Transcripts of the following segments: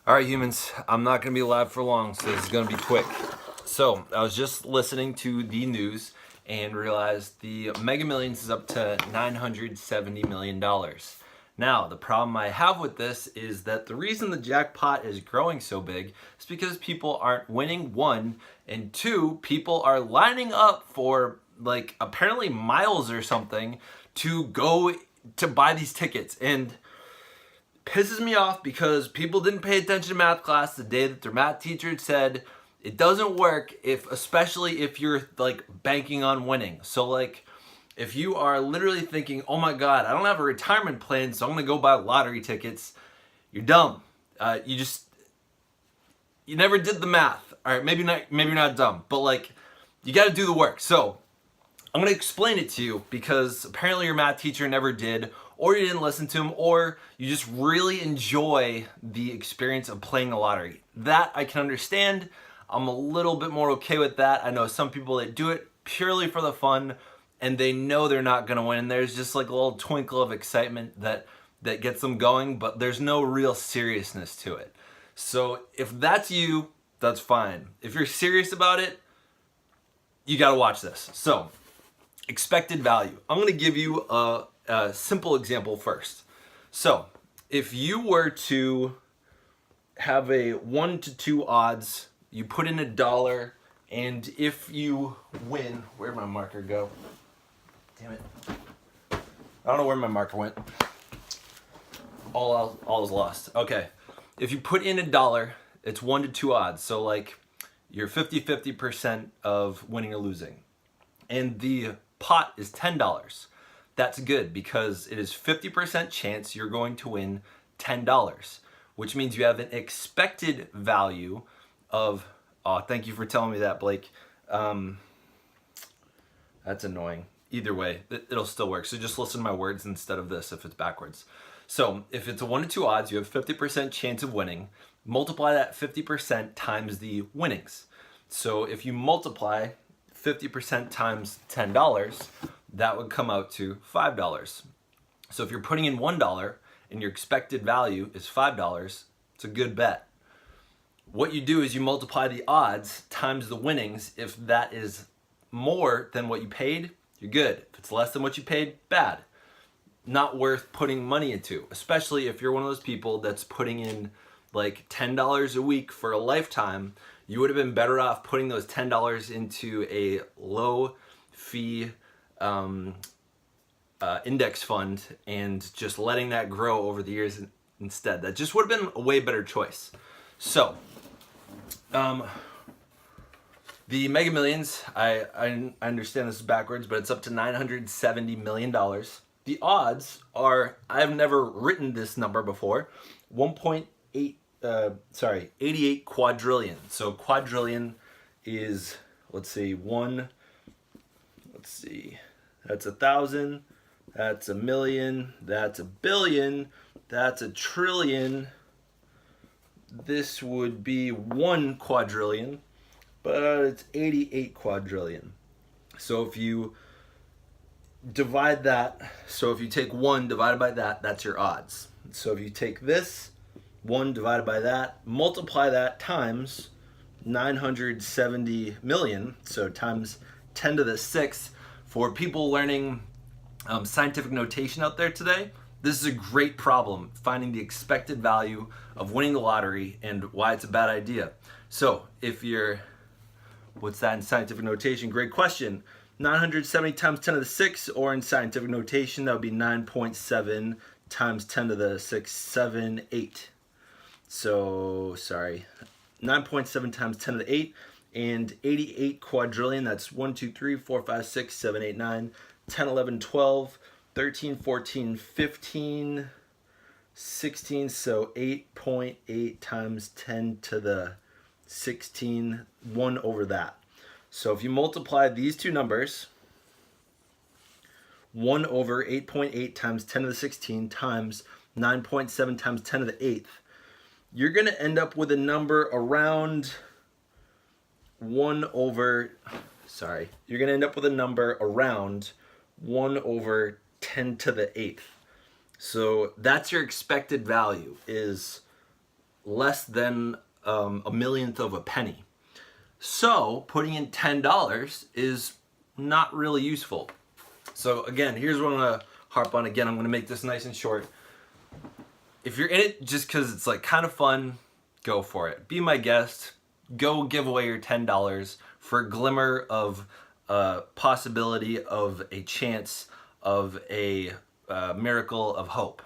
All right, humans, I'm not going to be live for long, so this is going to be quick. So, I was just listening to the news and realized the Mega Millions is up to $970 million. Now, the problem I have with this is that the reason the jackpot is growing so big is because people aren't winning, one, and two, people are lining up for, like, apparently miles or something to go to buy these tickets. And pisses me off because people didn't pay attention to math class the day that their math teacher said it doesn't work especially if you're like banking on winning. So like if you are literally thinking, oh my god, I don't have a retirement plan, so I'm gonna go buy lottery tickets, you're dumb. You never did the math. All right, maybe you're not dumb, but like you got to do the work. So I'm going to explain it to you because apparently your math teacher never did, or you didn't listen to him, or you just really enjoy the experience of playing the lottery. That I can understand. I'm a little bit more okay with that. I know some people that do it purely for the fun and they know they're not going to win. There's just like a little twinkle of excitement that gets them going, but there's no real seriousness to it. So if that's you, that's fine. If you're serious about it, you got to watch this. So expected value. I'm going to give you a simple example first. So if you were to have a 1 to 2 odds, you put in $1, and if you win, where'd my marker go? Damn it. I don't know where my marker went. All is lost. Okay. If you put in $1, it's 1 to 2 odds. So like you're 50% of winning or losing. And the pot is $10. That's good because it is 50% chance you're going to win $10, which means you have an expected value of, oh, thank you for telling me that, Blake. That's annoying. Either way, it'll still work. So just listen to my words instead of this if it's backwards. So if it's a 1 to 2 odds, you have 50% chance of winning. Multiply that 50% times the winnings. So if you multiply 50% times $10, that would come out to $5. So if you're putting in $1 and your expected value is $5, it's a good bet. What you do is you multiply the odds times the winnings. If that is more than what you paid, you're good. If it's less than what you paid, bad. Not worth putting money into, especially if you're one of those people that's putting in like $10 a week for a lifetime. You would have been better off putting those $10 into a low fee index fund and just letting that grow over the years instead. That just would have been a way better choice. So, the Mega Millions, I understand this is backwards, but it's up to $970 million. The odds are, I've never written this number before, 88 quadrillion. So quadrillion is, that's 1,000, that's a million, that's a billion, that's a trillion. This would be 1 quadrillion, but it's 88 quadrillion. So if you divide that, so if you take 1 divided by that, that's your odds. So if you take this, 1 divided by that, multiply that times 970 million, so times 10 to the 6th. For people learning scientific notation out there today, this is a great problem, finding the expected value of winning the lottery and why it's a bad idea. So if you're, what's that in scientific notation? Great question. 970 times 10 to the 6, or in scientific notation, that would be 9.7 times 10 to the 6, 7, 8. So, sorry, 9.7 times 10 to the 8, and 88 quadrillion, that's 1, 2, 3, 4, 5, 6, 7, 8, 9, 10, 11, 12, 13, 14, 15, 16, so 8.8 times 10 to the 16, 1 over that. So if you multiply these two numbers, 1 over 8.8 times 10 to the 16 times 9.7 times 10 to the 8th, you're going to end up with a number around 1 over 10 to the 8th. So that's your expected value, is less than a millionth of a penny. So putting in $10 is not really useful. So again, here's what I'm gonna harp on again. I'm gonna make this nice and short. If you're in it just because it's like kind of fun, go for it. Be my guest. Go give away your $10 for a glimmer of possibility of a chance of a miracle of hope.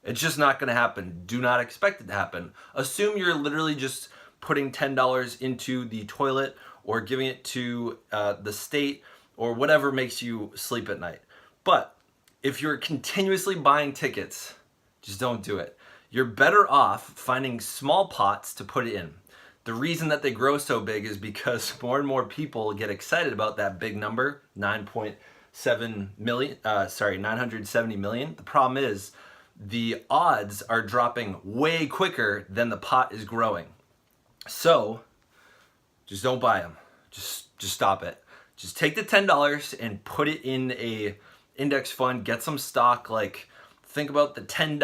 It's just not going to happen. Do not expect it to happen. Assume you're literally just putting $10 into the toilet or giving it to the state or whatever makes you sleep at night. But if you're continuously buying tickets, just don't do it. You're better off finding small pots to put it in. The reason that they grow so big is because more and more people get excited about that big number, 970 million. The problem is the odds are dropping way quicker than the pot is growing. So just don't buy them. Just stop it. Just take the $10 and put it in a index fund. Get some stock. Like, think about the 10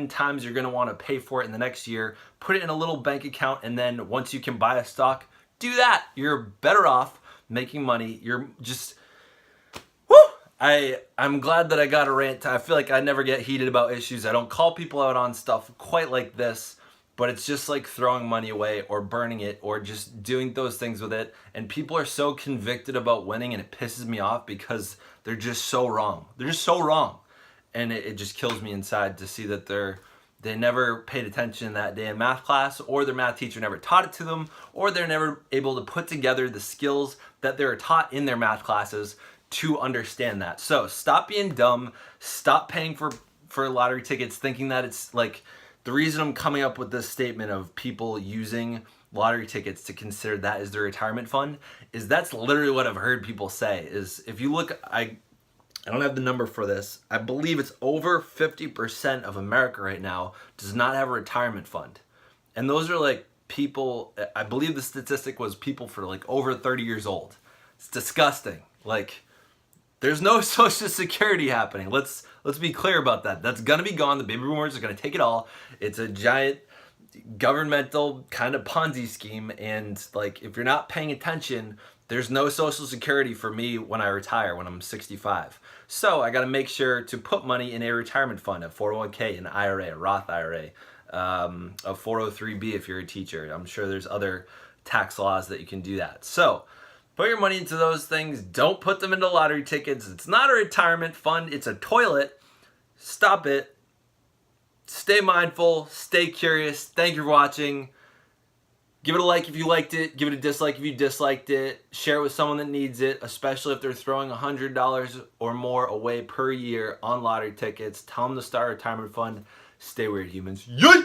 times you're going to want to pay for it in the next year. Put it in a little bank account, and then once you can buy a stock, do that. You're better off making money. You're just, whoo! I'm glad that I got a rant. I feel like I never get heated about issues. I don't call people out on stuff quite like this, but it's just like throwing money away or burning it or just doing those things with it. And people are so convicted about winning, and it pisses me off because they're just so wrong. They're just so wrong. And it just kills me inside to see that they never paid attention that day in math class, or their math teacher never taught it to them, or they're never able to put together the skills that they're taught in their math classes to understand that. So stop being dumb. Stop paying for lottery tickets thinking that it's like, the reason I'm coming up with this statement of people using lottery tickets to consider that as their retirement fund is that's literally what I've heard people say. Is if you look, I don't have the number for this. I believe it's over 50% of America right now does not have a retirement fund. And those are like people, I believe the statistic was people for like over 30 years old. It's disgusting. Like, there's no Social Security happening. Let's be clear about that. That's gonna be gone. The baby boomers are gonna take it all. It's a giant governmental kind of Ponzi scheme. And like, if you're not paying attention, there's no Social Security for me when I retire, when I'm 65. So I got to make sure to put money in a retirement fund, a 401k, an IRA, a Roth IRA, a 403b if you're a teacher. I'm sure there's other tax laws that you can do that. So put your money into those things. Don't put them into lottery tickets. It's not a retirement fund. It's a toilet. Stop it. Stay mindful. Stay curious. Thank you for watching. Give it a like if you liked it. Give it a dislike if you disliked it. Share it with someone that needs it, especially if they're throwing $100 or more away per year on lottery tickets. Tell them to start a retirement fund. Stay weird, humans. Yay!